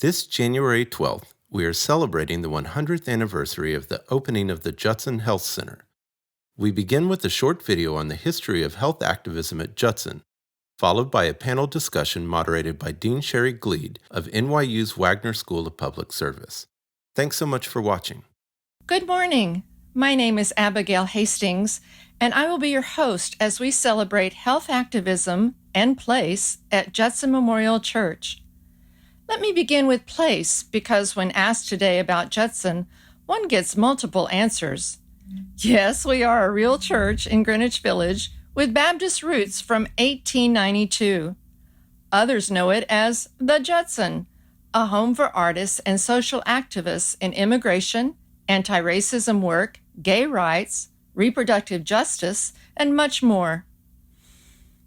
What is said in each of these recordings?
This January 12th, we are celebrating the 100th anniversary of the opening of the Judson Health Center. We begin with a short video on the history of health activism at Judson, followed by a panel discussion moderated by Dean Sherry Glied of NYU's Wagner School of Public Service. Thanks so much for watching. Good morning. My name is Abigail Hastings, and I will be your host as we celebrate health activism and place at Judson Memorial Church. Let me begin with place because when asked today about Judson, one gets multiple answers. Yes, we are a real church in Greenwich Village with Baptist roots from 1892. Others know it as the Judson, a home for artists and social activists in immigration, anti-racism work, gay rights, reproductive justice, and much more.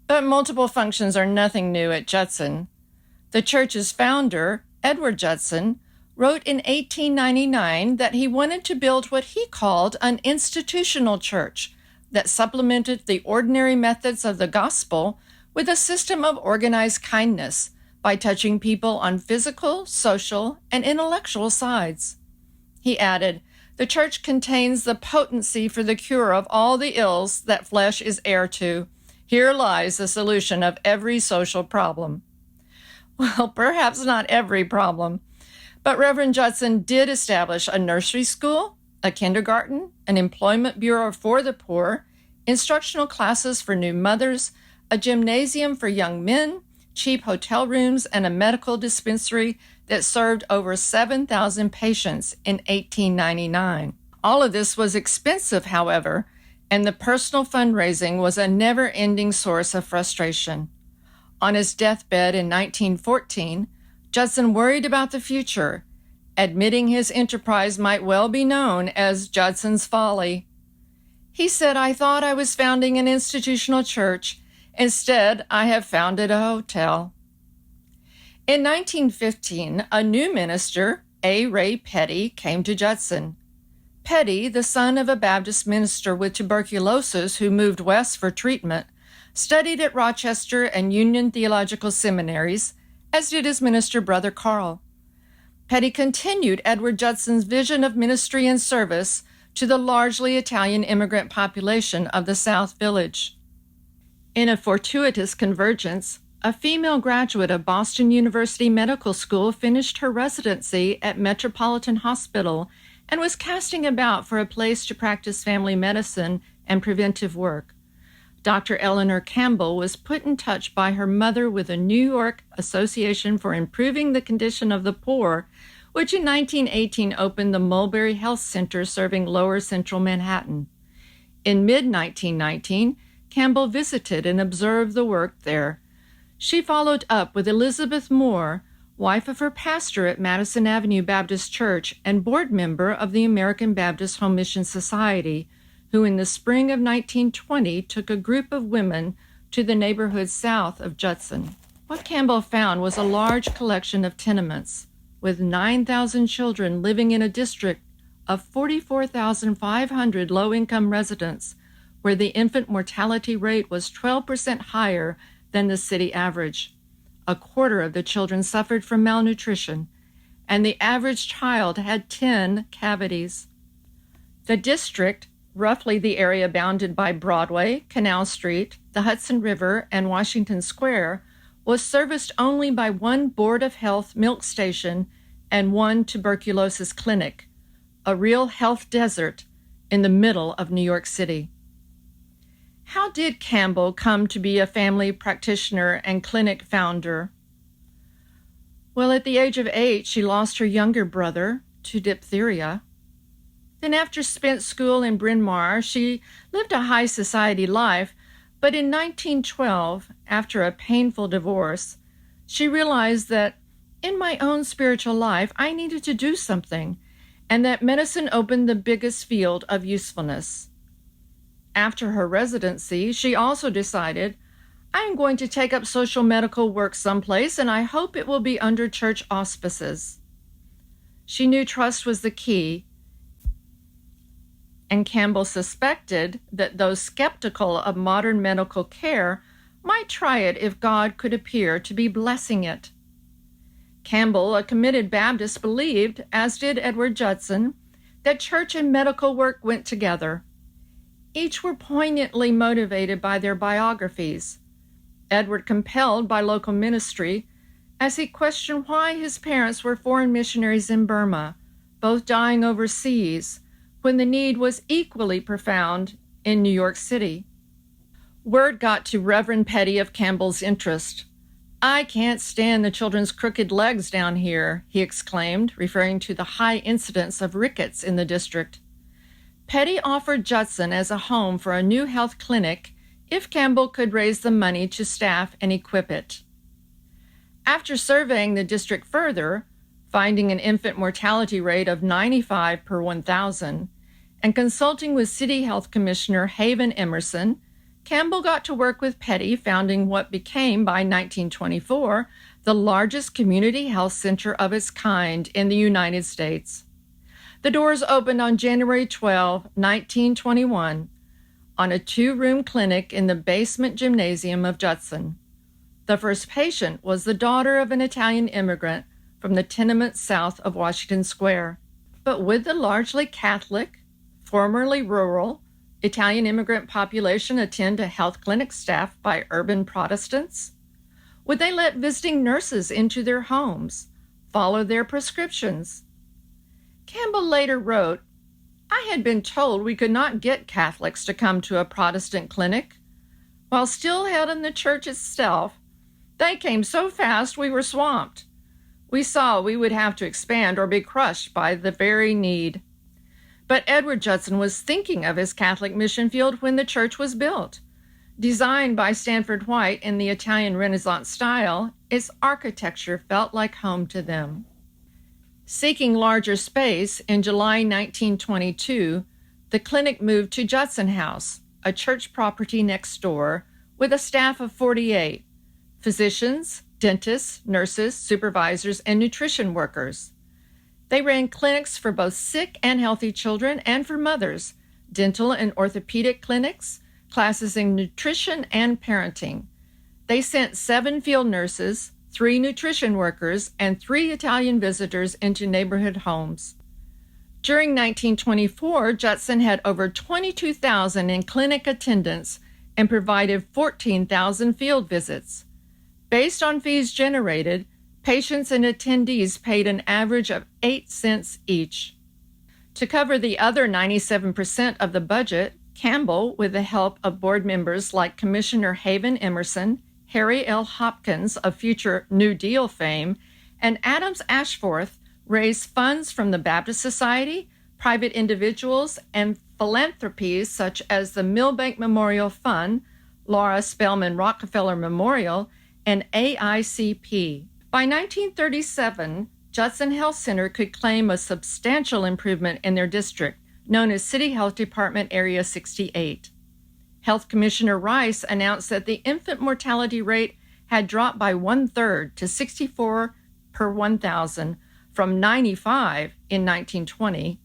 But multiple functions are nothing new at Judson. The church's founder, Edward Judson, wrote in 1899 that he wanted to build what he called an institutional church that supplemented the ordinary methods of the gospel with a system of organized kindness by touching people on physical, social, and intellectual sides. He added, "The church contains the potency for the cure of all the ills that flesh is heir to. Here lies the solution of every social problem." Well, perhaps not every problem, but Reverend Judson did establish a nursery school, a kindergarten, an employment bureau for the poor, instructional classes for new mothers, a gymnasium for young men, cheap hotel rooms, and a medical dispensary that served over 7,000 patients in 1899. All of this was expensive, however, and the personal fundraising was a never-ending source of frustration. On his deathbed in 1914, Judson worried about the future, admitting his enterprise might well be known as Judson's Folly. He said, "I thought I was founding an institutional church. Instead, I have founded a hotel." In 1915, a new minister, A. Ray Petty, came to Judson. Petty, the son of a Baptist minister with tuberculosis who moved west for treatment, studied at Rochester and Union Theological Seminaries, as did his minister brother Carl. Petty continued Edward Judson's vision of ministry and service to the largely Italian immigrant population of the South Village. In a fortuitous convergence, a female graduate of Boston University Medical School finished her residency at Metropolitan Hospital and was casting about for a place to practice family medicine and preventive work. Dr. Eleanor Campbell was put in touch by her mother with the New York Association for Improving the Condition of the Poor, which in 1918 opened the Mulberry Health Center serving lower central Manhattan. In mid-1919, Campbell visited and observed the work there. She followed up with Elizabeth Moore, wife of her pastor at Madison Avenue Baptist Church and board member of the American Baptist Home Mission Society, who in the spring of 1920 took a group of women to the neighborhood south of Judson. What Campbell found was a large collection of tenements, with 9,000 children living in a district of 44,500 low-income residents, where the infant mortality rate was 12% higher than the city average. A quarter of the children suffered from malnutrition, and the average child had 10 cavities. The district, roughly the area bounded by Broadway, Canal Street, the Hudson River, and Washington Square, was serviced only by one Board of Health milk station and one tuberculosis clinic, a real health desert in the middle of New York City. How did Campbell come to be a family practitioner and clinic founder? Well, at the age of 8, she lost her younger brother to diphtheria. Then after spent school in Bryn Mawr, she lived a high society life, but in 1912, after a painful divorce, she realized that in my own spiritual life, I needed to do something, and that medicine opened the biggest field of usefulness. After her residency, she also decided, I'm going to take up social medical work someplace, and I hope it will be under church auspices. She knew trust was the key, and Campbell suspected that those skeptical of modern medical care might try it if God could appear to be blessing it. Campbell, a committed Baptist, believed, as did Edward Judson, that church and medical work went together. Each were poignantly motivated by their biographies. Edward compelled by local ministry, as he questioned why his parents were foreign missionaries in Burma, both dying overseas, when the need was equally profound in New York City. Word got to Reverend Petty of Campbell's interest. "I can't stand the children's crooked legs down here," he exclaimed, referring to the high incidence of rickets in the district. Petty offered Judson as a home for a new health clinic if Campbell could raise the money to staff and equip it. After surveying the district further, finding an infant mortality rate of 95 per 1,000, and consulting with City Health Commissioner Haven Emerson, Campbell got to work with Petty, founding what became, by 1924, the largest community health center of its kind in the United States. The doors opened on January 12, 1921, on a 2-room clinic in the basement gymnasium of Judson. The first patient was the daughter of an Italian immigrant from the tenements south of Washington Square. But would the largely Catholic, formerly rural, Italian immigrant population attend a health clinic staffed by urban Protestants? Would they let visiting nurses into their homes, follow their prescriptions? Campbell later wrote, "I had been told we could not get Catholics to come to a Protestant clinic. While still held in the church itself, they came so fast we were swamped. We saw we would have to expand or be crushed by the very need." But Edward Judson was thinking of his Catholic mission field when the church was built. Designed by Stanford White in the Italian Renaissance style, its architecture felt like home to them. Seeking larger space, in July 1922, the clinic moved to Judson House, a church property next door, with a staff of 48, physicians, dentists, nurses, supervisors, and nutrition workers. They ran clinics for both sick and healthy children and for mothers, dental and orthopedic clinics, classes in nutrition and parenting. They sent 7 field nurses, 3 nutrition workers, and 3 Italian visitors into neighborhood homes. During 1924, Judson had over 22,000 in clinic attendance and provided 14,000 field visits. Based on fees generated, patients and attendees paid an average of 8 cents each. To cover the other 97% of the budget, Campbell, with the help of board members like Commissioner Haven Emerson, Harry L. Hopkins of future New Deal fame, and Adams Ashforth, raised funds from the Baptist Society, private individuals, and philanthropies such as the Milbank Memorial Fund, Laura Spelman Rockefeller Memorial, and AICP. By 1937, Judson Health Center could claim a substantial improvement in their district, known as City Health Department Area 68. Health Commissioner Rice announced that the infant mortality rate had dropped by 1/3 to 64 per 1,000 from 95 in 1920,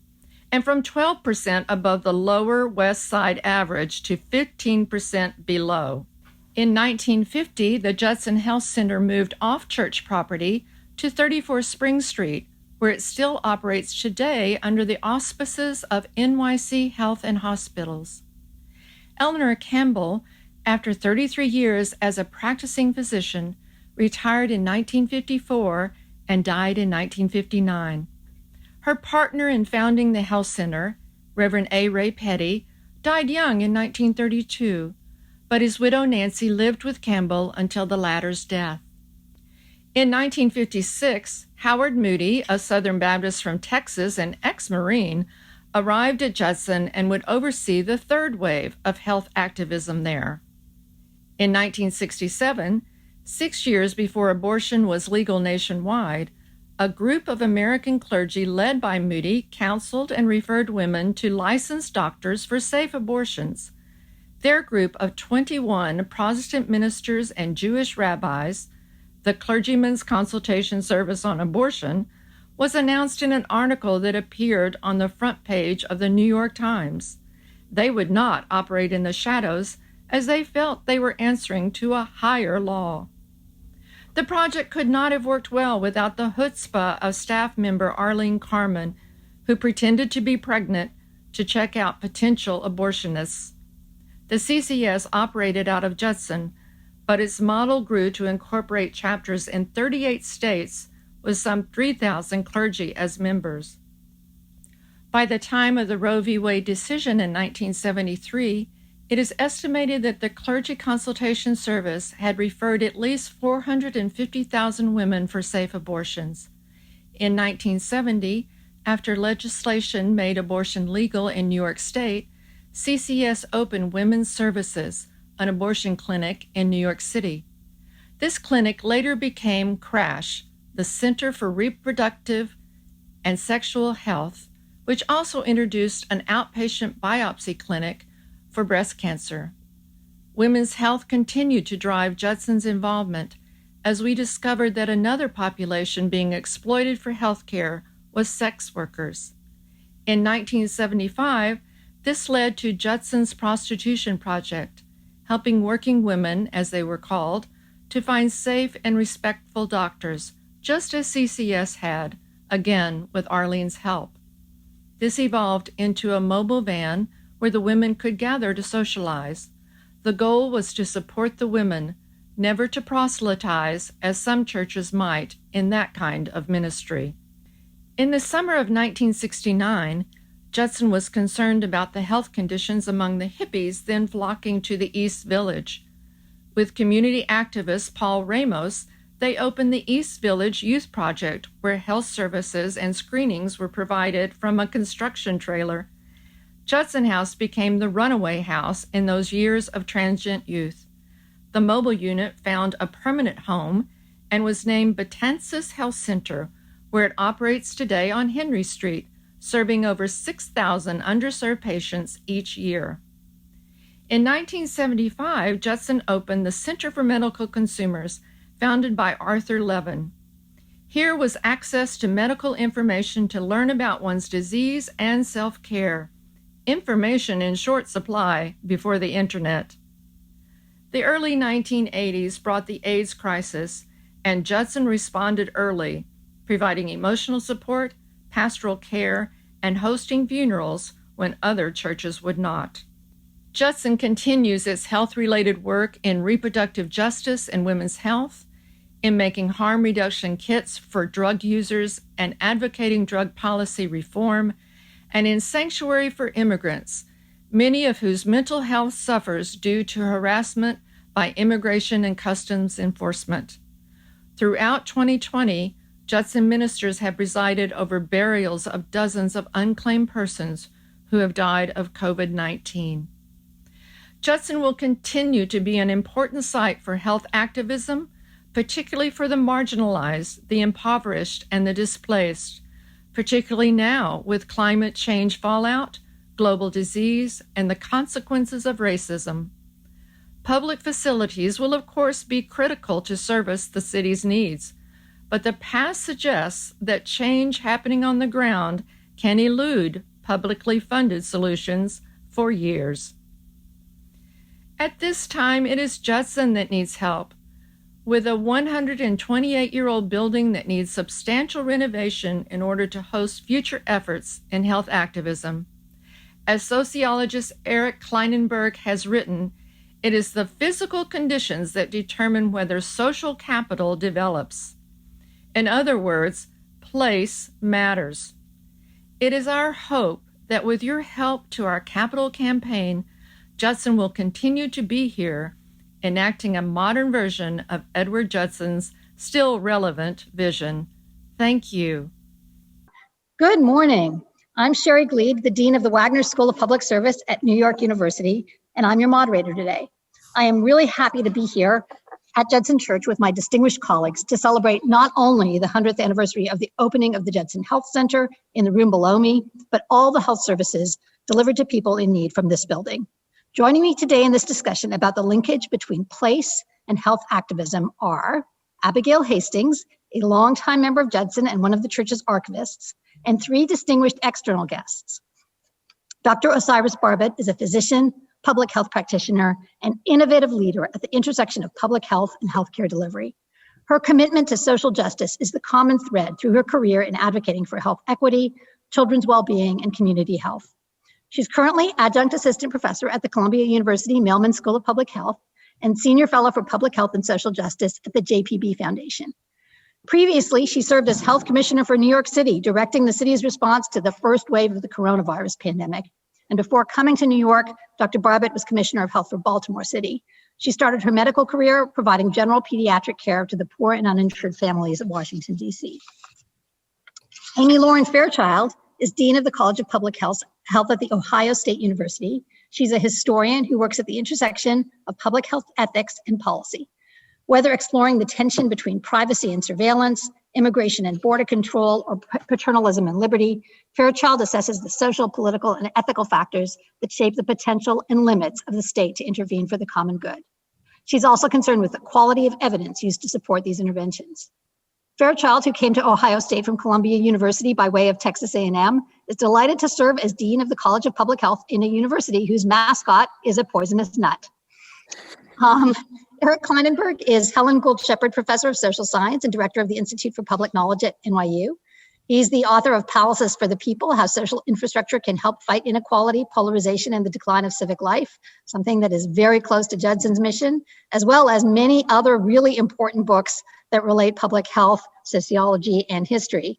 and from 12% above the lower West Side average to 15% below. In 1950, the Judson Health Center moved off church property to 34 Spring Street, where it still operates today under the auspices of NYC Health and Hospitals. Eleanor Campbell, after 33 years as a practicing physician, retired in 1954 and died in 1959. Her partner in founding the health center, Reverend A. Ray Petty, died young in 1932, but his widow Nancy lived with Campbell until the latter's death. In 1956, Howard Moody, a Southern Baptist from Texas and ex-Marine, arrived at Judson and would oversee the third wave of health activism there. In 1967, 6 years before abortion was legal nationwide, a group of American clergy led by Moody counseled and referred women to licensed doctors for safe abortions. Their group of 21 Protestant ministers and Jewish rabbis, the Clergyman's Consultation Service on Abortion, was announced in an article that appeared on the front page of the New York Times. They would not operate in the shadows, as they felt they were answering to a higher law. The project could not have worked well without the chutzpah of staff member Arlene Carmen, who pretended to be pregnant to check out potential abortionists. The CCS operated out of Judson, but its model grew to incorporate chapters in 38 states with some 3,000 clergy as members. By the time of the Roe v. Wade decision in 1973, it is estimated that the Clergy Consultation Service had referred at least 450,000 women for safe abortions. In 1970, after legislation made abortion legal in New York State, CCS opened Women's Services, an abortion clinic in New York City. This clinic later became CRASH, the Center for Reproductive and Sexual Health, which also introduced an outpatient biopsy clinic for breast cancer. Women's health continued to drive Judson's involvement as we discovered that another population being exploited for health care was sex workers. In 1975, this led to Judson's Prostitution Project, helping working women, as they were called, to find safe and respectful doctors, just as CCS had, again with Arlene's help. This evolved into a mobile van where the women could gather to socialize. The goal was to support the women, never to proselytize, as some churches might in that kind of ministry. In the summer of 1969, Judson was concerned about the health conditions among the hippies then flocking to the East Village. With community activist Paul Ramos, they opened the East Village Youth Project, where health services and screenings were provided from a construction trailer. Judson House became the runaway house in those years of transient youth. The mobile unit found a permanent home and was named Betances Health Center, where it operates today on Henry Street, serving over 6,000 underserved patients each year. In 1975, Judson opened the Center for Medical Consumers, founded by Arthur Levin. Here was access to medical information to learn about one's disease and self-care. Information in short supply before the internet. The early 1980s brought the AIDS crisis, and Judson responded early, providing emotional support, pastoral care, and hosting funerals when other churches would not. Judson continues its health-related work in reproductive justice and women's health, in making harm reduction kits for drug users and advocating drug policy reform, and in sanctuary for immigrants, many of whose mental health suffers due to harassment by immigration and customs enforcement. Throughout 2020, Judson ministers have presided over burials of dozens of unclaimed persons who have died of COVID-19. Judson will continue to be an important site for health activism, particularly for the marginalized, the impoverished, and the displaced, particularly now with climate change fallout, global disease, and the consequences of racism. Public facilities will, of course, be critical to service the city's needs, but the past suggests that change happening on the ground can elude publicly funded solutions for years. At this time, it is Judson that needs help. With a 128-year-old building that needs substantial renovation in order to host future efforts in health activism. As sociologist Eric Klinenberg has written, it is the physical conditions that determine whether social capital develops. In other words, place matters. It is our hope that with your help to our capital campaign, Judson will continue to be here, enacting a modern version of Edward Judson's still relevant vision. Thank you. Good morning. I'm Sherry Glied, the Dean of the Wagner School of Public Service at New York University, and I'm your moderator today. I am really happy to be here at Judson Church with my distinguished colleagues to celebrate not only the 100th anniversary of the opening of the Judson Health Center in the room below me, but all the health services delivered to people in need from this building. Joining me today in this discussion about the linkage between place and health activism are Abigail Hastings, a longtime member of Judson and one of the church's archivists, and three distinguished external guests. Dr. Osiris Barbot is a physician, public health practitioner, and innovative leader at the intersection of public health and healthcare delivery. Her commitment to social justice is the common thread through her career in advocating for health equity, children's well-being, and community health. She's currently adjunct assistant professor at the Columbia University Mailman School of Public Health and senior fellow for public health and social justice at the JPB Foundation. Previously, she served as health commissioner for New York City, directing the city's response to the first wave of the coronavirus pandemic. And before coming to New York, Dr. Barbot was commissioner of health for Baltimore City. She started her medical career providing general pediatric care to the poor and uninsured families of Washington, D.C. Amy Lauren Fairchild is Dean of the College of Public Health at the Ohio State University. She's a historian who works at the intersection of public health ethics and policy. Whether exploring the tension between privacy and surveillance, immigration and border control, or paternalism and liberty, Fairchild assesses the social, political, and ethical factors that shape the potential and limits of the state to intervene for the common good. She's also concerned with the quality of evidence used to support these interventions. Fairchild, who came to Ohio State from Columbia University by way of Texas A&M, is delighted to serve as Dean of the College of Public Health in a university whose mascot is a poisonous nut. Eric Klinenberg is Helen Gould Shepard Professor of Social Science and Director of the Institute for Public Knowledge at NYU. He's the author of Palaces for the People, How Social Infrastructure Can Help Fight Inequality, Polarization, and the Decline of Civic Life, something that is very close to Judson's mission, as well as many other really important books that relate public health, sociology, and history.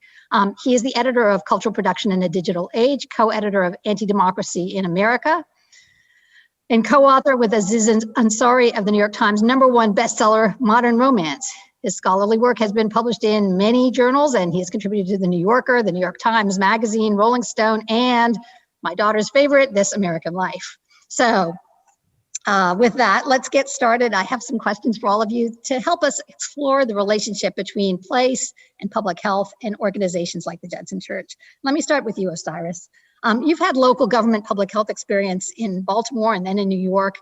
He is the editor of Cultural Production in a Digital Age, co-editor of Anti-Democracy in America, and co-author with Aziz Ansari of the New York Times #1 bestseller, Modern Romance. His scholarly work has been published in many journals, and he has contributed to The New Yorker, The New York Times Magazine, Rolling Stone, and my daughter's favorite, This American Life. So with that, let's get started. I have some questions for all of you to help us explore the relationship between place and public health and organizations like the Judson Church. Let me start with you, Osiris. You've had local government public health experience in Baltimore and then in New York.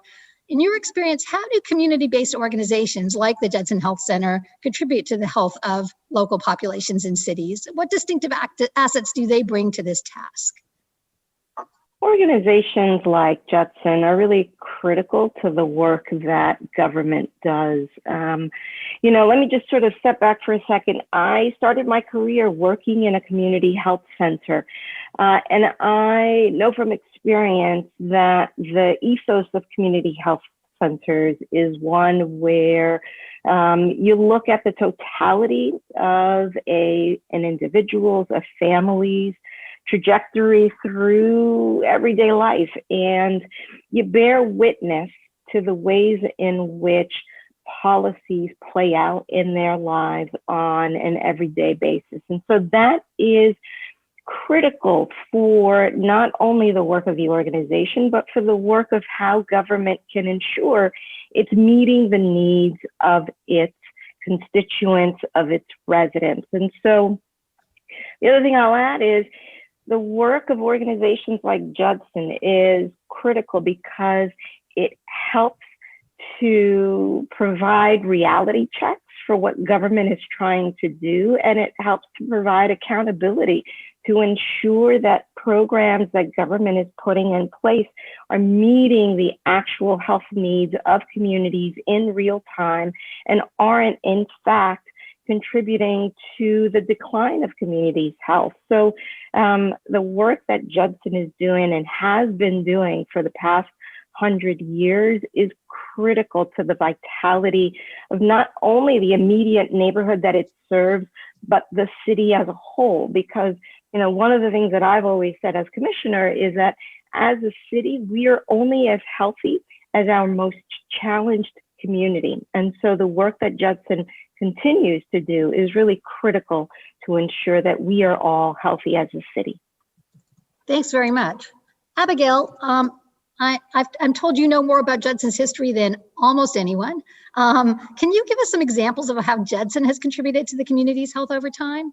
In your experience, how do community-based organizations like the Judson Health Center contribute to the health of local populations in cities? What distinctive assets do they bring to this task? Organizations like Judson are really critical to the work that government does. Let me just sort of step back for a second. I started my career working in a community health center, and I know from experience that the ethos of community health centers is one where you look at the totality of an individual's, a family's trajectory through everyday life, and you bear witness to the ways in which policies play out in their lives on an everyday basis. And so that is critical for not only the work of the organization, but for the work of how government can ensure it's meeting the needs of its constituents, of its residents. And so the other thing I'll add is the work of organizations like Judson is critical because it helps to provide reality checks for what government is trying to do, and it helps to provide accountability to ensure that programs that government is putting in place are meeting the actual health needs of communities in real time and aren't, in fact, contributing to the decline of communities' health. So the work that Judson is doing and has been doing for the past 100 years is critical to the vitality of not only the immediate neighborhood that it serves, but the city as a whole. Because, one of the things that I've always said as commissioner is that as a city, we are only as healthy as our most challenged community. And so the work that Judson continues to do is really critical to ensure that we are all healthy as a city. Thanks very much. Abigail, I'm told you know more about Judson's history than almost anyone. Can you give us some examples of how Judson has contributed to the community's health over time?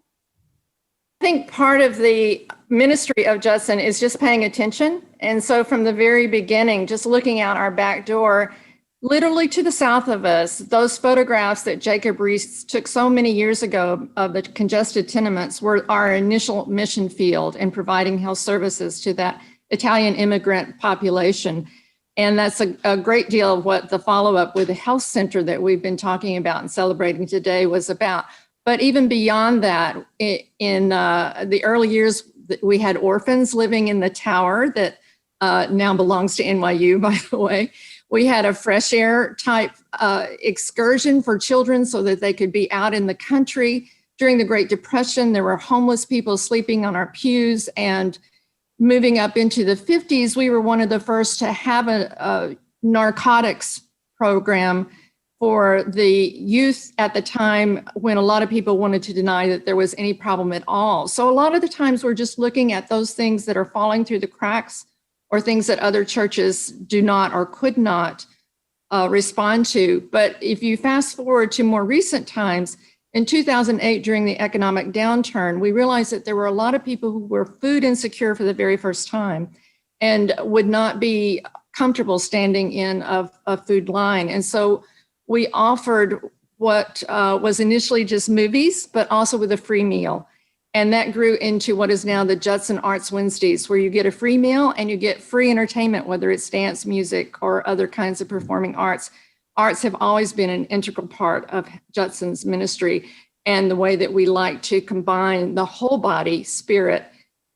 I think part of the ministry of Judson is just paying attention. And so from the very beginning, just looking out our back door, literally to the south of us, those photographs that Jacob Reese took so many years ago of the congested tenements were our initial mission field in providing health services to that Italian immigrant population. And that's a great deal of what the follow-up with the health center that we've been talking about and celebrating today was about. But even beyond that, in the early years, we had orphans living in the tower that now belongs to NYU, by the way. We had a fresh air type excursion for children so that they could be out in the country. During the Great Depression, there were homeless people sleeping on our pews, and moving up into the 50s, we were one of the first to have a narcotics program for the youth at the time when a lot of people wanted to deny that there was any problem at all. So a lot of the times we're just looking at those things that are falling through the cracks or things that other churches do not or could not respond to. But if you fast forward to more recent times, in 2008, during the economic downturn, we realized that there were a lot of people who were food insecure for the very first time and would not be comfortable standing in a food line. And so we offered what was initially just movies, but also with a free meal. And that grew into what is now the Judson Arts Wednesdays, where you get a free meal and you get free entertainment, whether it's dance, music, or other kinds of performing arts. Arts have always been an integral part of Judson's ministry, and the way that we like to combine the whole body spirit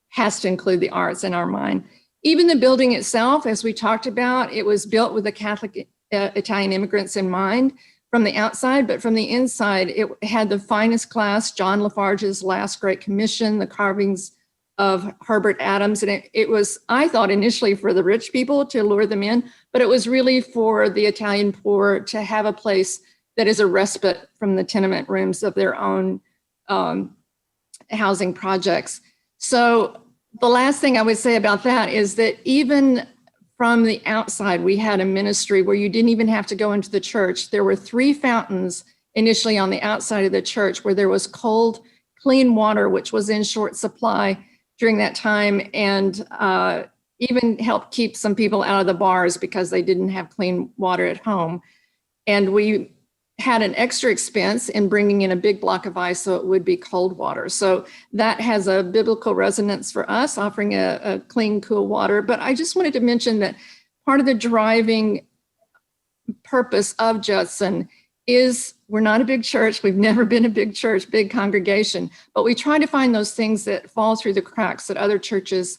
has to include the arts in our mind. Even the building itself, as we talked about, it was built with the Catholic Italian immigrants in mind from the outside, but from the inside, it had the finest class, John Lafarge's Last Great Commission, the carvings of Herbert Adams. And it was, I thought initially for the rich people to lure them in, but it was really for the Italian poor to have a place that is a respite from the tenement rooms of their own housing projects. So the last thing I would say about that is that even from the outside, we had a ministry where you didn't even have to go into the church. There were 3 fountains initially on the outside of the church where there was cold, clean water, which was in short supply during that time, and even helped keep some people out of the bars because they didn't have clean water at home. And we had an extra expense in bringing in a big block of ice so it would be cold water. So that has a biblical resonance for us, offering a clean, cool water. But I just wanted to mention that part of the driving purpose of Judson is we're not a big church. We've never been a big church, big congregation, but we try to find those things that fall through the cracks that other churches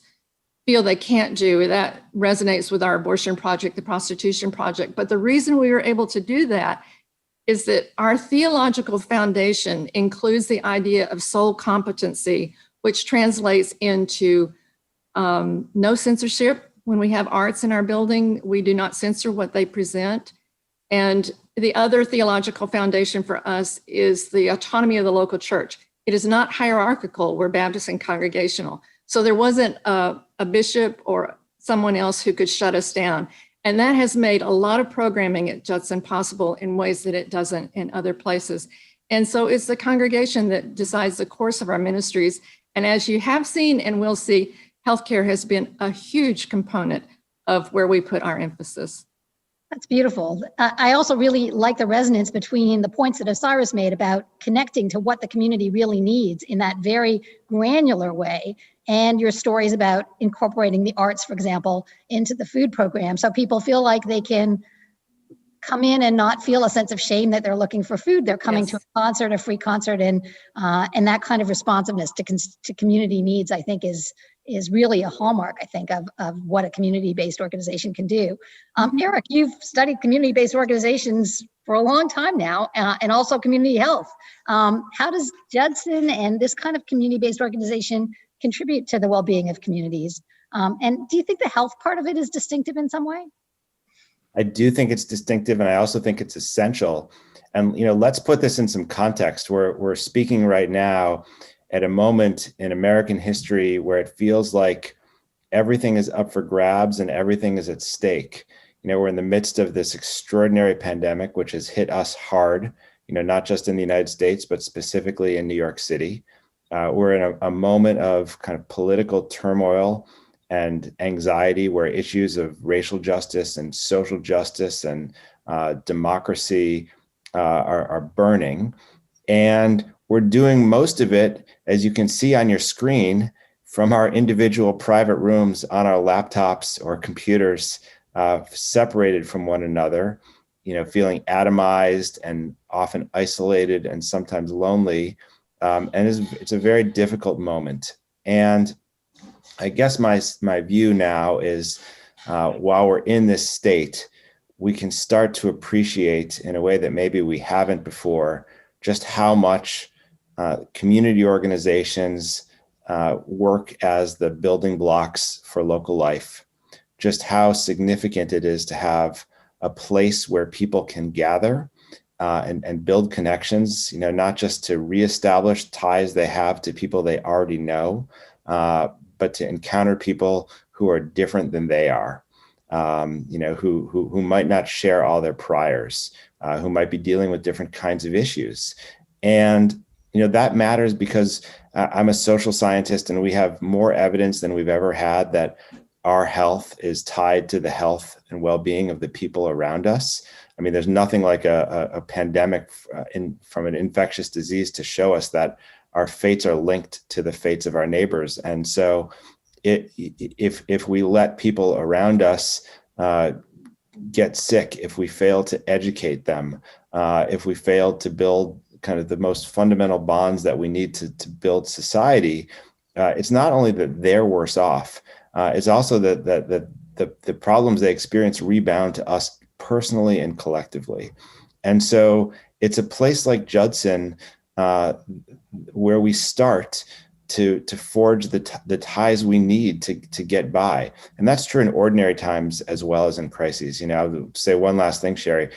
feel they can't do. That resonates with our abortion project, the prostitution project. But the reason we were able to do that is that our theological foundation includes the idea of soul competency, which translates into no censorship. When we have arts in our building, we do not censor what they present. And the other theological foundation for us is the autonomy of the local church. It is not hierarchical. We're Baptist and congregational. So there wasn't a bishop or someone else who could shut us down. And that has made a lot of programming at Judson possible in ways that it doesn't in other places. And so it's the congregation that decides the course of our ministries. And as you have seen and will see, healthcare has been a huge component of where we put our emphasis. That's beautiful. I also really like the resonance between the points that Osiris made about connecting to what the community really needs in that very granular way, and your stories about incorporating the arts, for example, into the food program. So people feel like they can come in and not feel a sense of shame that they're looking for food. They're coming to a concert, a free concert, and that kind of responsiveness to community needs, I think, is really a hallmark, I think, of what a community-based organization can do. Eric, you've studied community-based organizations for a long time now, and also community health. How does Judson and this kind of community-based organization contribute to the well-being of communities? And do you think the health part of it is distinctive in some way? I do think it's distinctive, and I also think it's essential. And let's put this in some context. We're speaking right now at a moment in American history where it feels like everything is up for grabs and everything is at stake. We're in the midst of this extraordinary pandemic, which has hit us hard, not just in the United States, but specifically in New York City. We're in a moment of kind of political turmoil and anxiety where issues of racial justice and social justice and democracy are burning. And we're doing most of it, as you can see on your screen, from our individual private rooms on our laptops or computers separated from one another, feeling atomized and often isolated and sometimes lonely. And it's a very difficult moment. And I guess my view now is while we're in this state, we can start to appreciate in a way that maybe we haven't before just how much community organizations work as the building blocks for local life, just how significant it is to have a place where people can gather and build connections, not just to reestablish ties they have to people they already know, but to encounter people who are different than they are, who might not share all their priors, who might be dealing with different kinds of issues. And, that matters because I'm a social scientist and we have more evidence than we've ever had that our health is tied to the health and well-being of the people around us. I mean, there's nothing like a pandemic from an infectious disease to show us that our fates are linked to the fates of our neighbors. And so if we let people around us get sick, if we fail to educate them, if we fail to build kind of the most fundamental bonds that we need to build society, it's not only that they're worse off, it's also that the problems they experience rebound to us personally and collectively. And so it's a place like Judson where we start to forge the ties we need to get by. And that's true in ordinary times as well as in crises. I'll say one last thing, Sherry.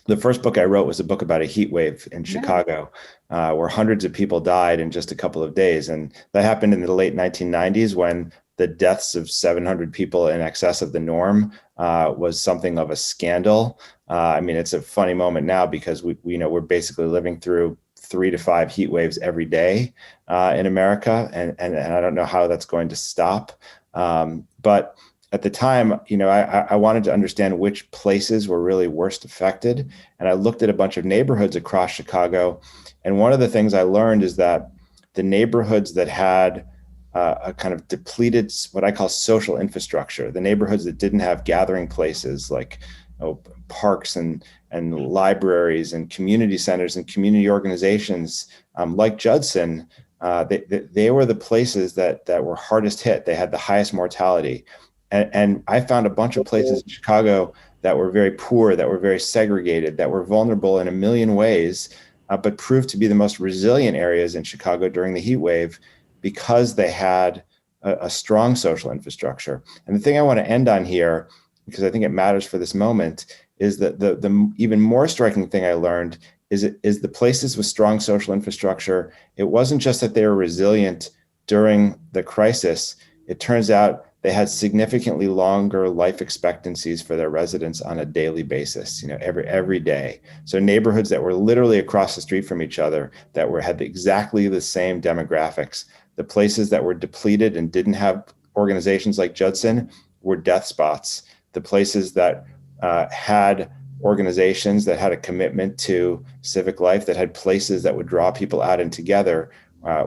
The first book I wrote was a book about a heat wave in Chicago, where hundreds of people died in just a couple of days. And that happened in the late 1990s when the deaths of 700 people in excess of the norm was something of a scandal. I mean, it's a funny moment now because we're basically living through 3 to 5 heat waves every day in America. And I don't know how that's going to stop. But at the time, I wanted to understand which places were really worst affected. And I looked at a bunch of neighborhoods across Chicago. And one of the things I learned is that the neighborhoods that had a kind of depleted, what I call social infrastructure, the neighborhoods that didn't have gathering places like parks and libraries and community centers and community organizations like Judson, they were the places that were hardest hit. They had the highest mortality. And I found a bunch of places in Chicago that were very poor, that were very segregated, that were vulnerable in a million ways, but proved to be the most resilient areas in Chicago during the heat wave because they had a strong social infrastructure. And the thing I want to end on here, because I think it matters for this moment, is that the even more striking thing I learned is the places with strong social infrastructure, it wasn't just that they were resilient during the crisis. It turns out they had significantly longer life expectancies for their residents on a daily basis, every day. So neighborhoods that were literally across the street from each other that had exactly the same demographics, the places that were depleted and didn't have organizations like Judson were death spots. The places that had organizations that had a commitment to civic life, that had places that would draw people out and together,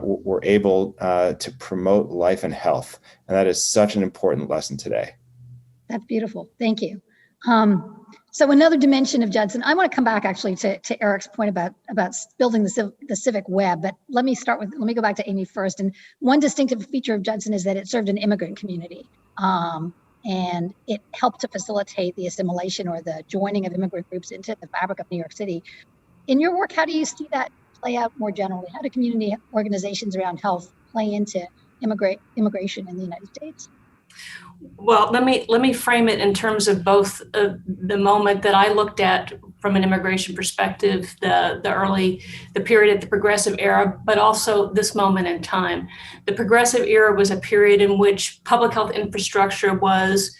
were able to promote life and health. And that is such an important lesson today. That's beautiful. Thank you. So another dimension of Judson, I want to come back actually to Eric's point about building the civic web, but let me go back to Amy first. And one distinctive feature of Judson is that it served an immigrant community. And it helped to facilitate the assimilation or the joining of immigrant groups into the fabric of New York City. In your work, how do you see that play out more generally? How do community organizations around health play into immigration in the United States? Well, let me frame it in terms of both the moment that I looked at from an immigration perspective, the period of the progressive era, but also this moment in time. The progressive era was a period in which public health infrastructure was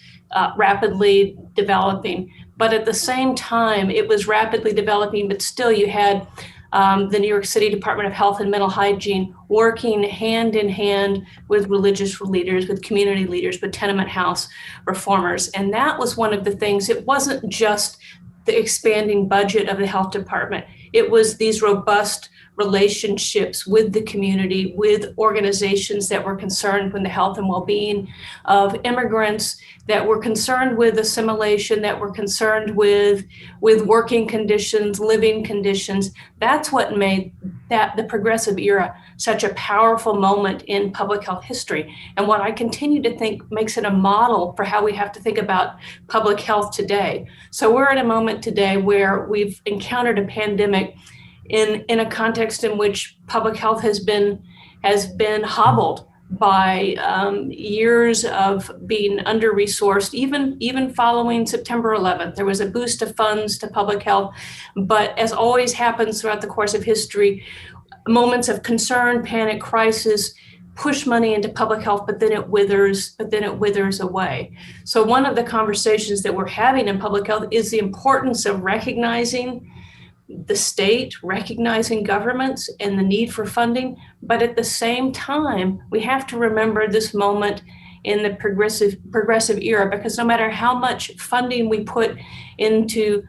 rapidly developing, but at the same time, it was rapidly developing, but still you had the New York City Department of Health and Mental Hygiene working hand in hand with religious leaders, with community leaders, with tenement house reformers. And that was one of the things. It wasn't just the expanding budget of the health department. It was these robust relationships with the community, with organizations that were concerned with the health and well-being of immigrants, that were concerned with assimilation, that were concerned with working conditions, living conditions. That's what made that the progressive era such a powerful moment in public health history. And what I continue to think makes it a model for how we have to think about public health today. So we're at a moment today where we've encountered a pandemic in a context in which public health has been hobbled by years of being under-resourced, even following September 11th. There was a boost of funds to public health, but as always happens throughout the course of history, moments of concern, panic, crisis push money into public health, but then it withers away. So one of the conversations that we're having in public health is the importance of recognizing the state, recognizing governments and the need for funding. But at the same time, we have to remember this moment in the progressive era, because no matter how much funding we put into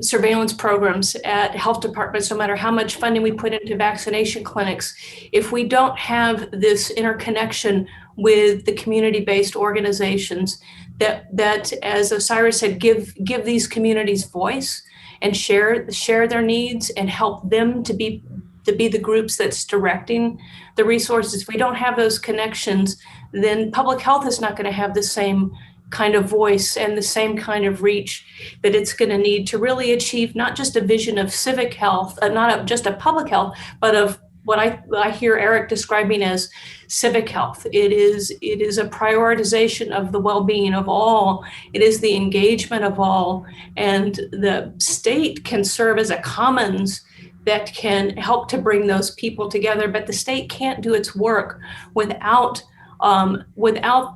surveillance programs at health departments, no matter how much funding we put into vaccination clinics, if we don't have this interconnection with the community-based organizations that as Osiris said, give these communities voice and share their needs and help them to be the groups that's directing the resources. If we don't have those connections, then public health is not going to have the same kind of voice and the same kind of reach that it's going to need to really achieve not just a vision of civic health, not just a public health, but of what I hear Eric describing as civic health. It is a prioritization of the well-being of all. It is the engagement of all. And the state can serve as a commons that can help to bring those people together, but the state can't do its work without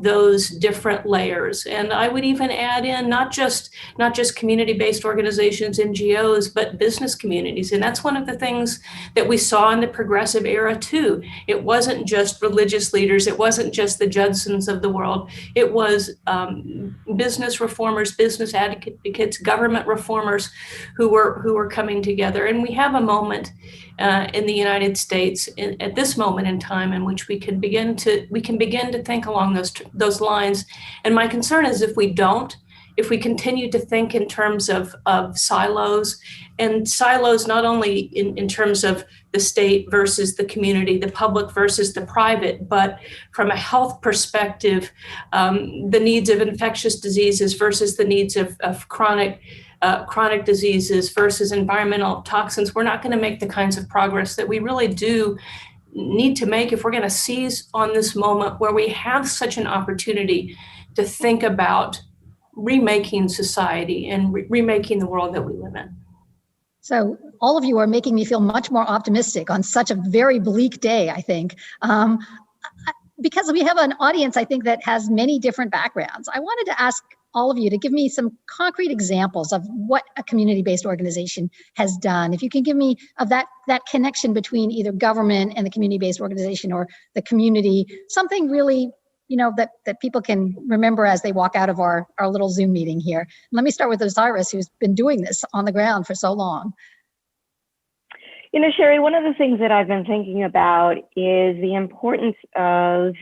those different layers. And I would even add in not just community-based organizations, NGOs, but business communities. And that's one of the things that we saw in the progressive era too. It wasn't just religious leaders. It wasn't just the Judsons of the world. It was business reformers, business advocates, government reformers who were coming together. And we have a moment in the United States at this moment in time in which we can begin to think along those lines. And my concern is if we continue to think in terms of silos, and silos not only in terms of the state versus the community, the public versus the private, but from a health perspective, the needs of infectious diseases versus the needs of chronic diseases versus environmental toxins, we're not going to make the kinds of progress that we really do need to make if we're going to seize on this moment where we have such an opportunity to think about remaking society and remaking the world that we live in. So all of you are making me feel much more optimistic on such a very bleak day, I think. Because we have an audience, I think, that has many different backgrounds. I wanted to ask all of you to give me some concrete examples of what a community-based organization has done. If you can give me of that connection between either government and the community-based organization or the community, something really, that people can remember as they walk out of our little Zoom meeting here. Let me start with Osiris, who's been doing this on the ground for so long. Sherry, one of the things that I've been thinking about is the importance of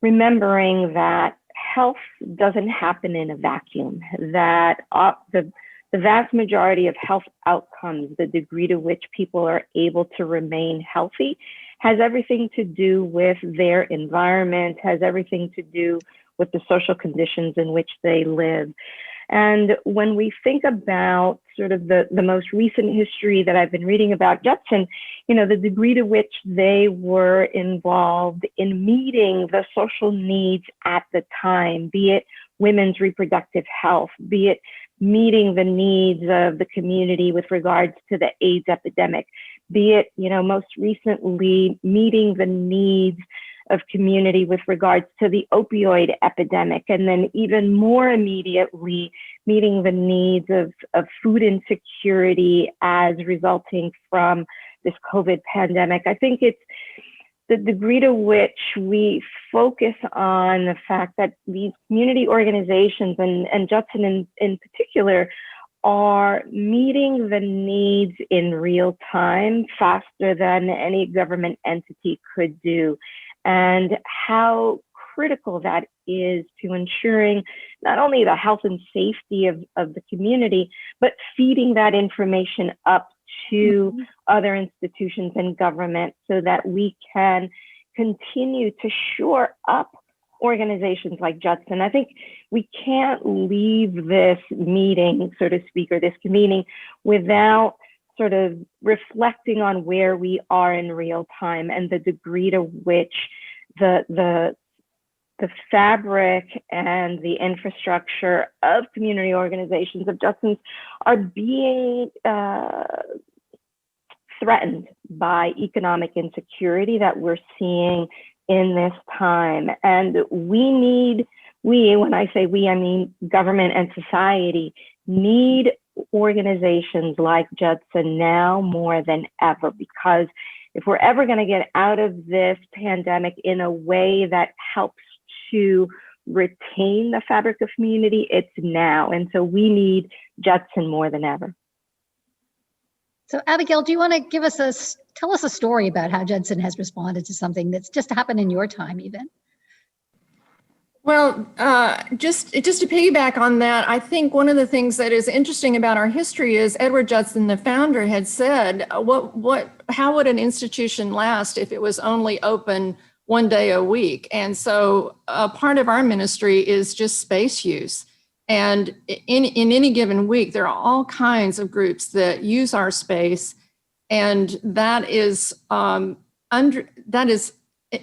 remembering that health doesn't happen in a vacuum, that the vast majority of health outcomes, the degree to which people are able to remain healthy, has everything to do with their environment, has everything to do with the social conditions in which they live. And when we think about sort of the most recent history that I've been reading about Judson, the degree to which they were involved in meeting the social needs at the time, be it women's reproductive health, be it meeting the needs of the community with regards to the AIDS epidemic, be it, most recently meeting the needs of community with regards to the opioid epidemic, and then even more immediately meeting the needs of food insecurity as resulting from this COVID pandemic. I think it's the degree to which we focus on the fact that these community organizations and Judson in particular are meeting the needs in real time faster than any government entity could do, and how critical that is to ensuring not only the health and safety of the community, but feeding that information up to other institutions and government so that we can continue to shore up organizations like Judson. I think we can't leave this meeting, so to speak, or this convening without sort of reflecting on where we are in real time and the degree to which the fabric and the infrastructure of community organizations of Judson's are being threatened by economic insecurity that we're seeing in this time. And we, when I say we, I mean government and society, need organizations like Judson now more than ever, because if we're ever going to get out of this pandemic in a way that helps to retain the fabric of community, it's now. And so we need Judson more than ever. So Abigail, do you want to tell us a story about how Judson has responded to something that's just happened in your time even? Well, just to piggyback on that, I think one of the things that is interesting about our history is Edward Judson, the founder, had said, how would an institution last if it was only open one day a week? And so part of our ministry is just space use. And in any given week, there are all kinds of groups that use our space, and that is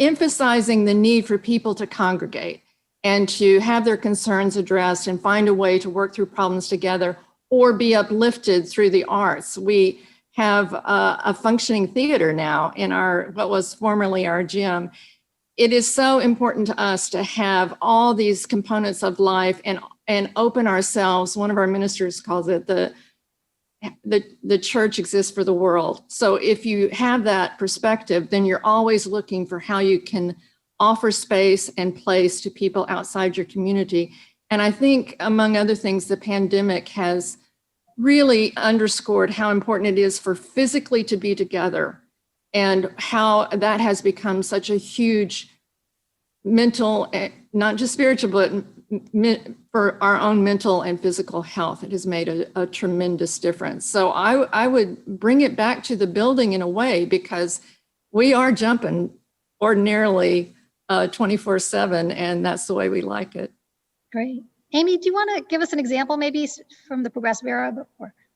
emphasizing the need for people to congregate and to have their concerns addressed and find a way to work through problems together or be uplifted through the arts. We have a functioning theater now in what was formerly our gym. It is so important to us to have all these components of life and open ourselves. One of our ministers calls it the church exists for the world. So if you have that perspective, then you're always looking for how you can offer space and place to people outside your community. And I think, among other things, the pandemic has really underscored how important it is for physically to be together, and how that has become such a huge mental, not just spiritual, but for our own mental and physical health. It has made a tremendous difference. So I would bring it back to the building in a way, because we are jumping ordinarily 24/7, and that's the way we like it. Great. Amy, do you want to give us an example maybe from the progressive era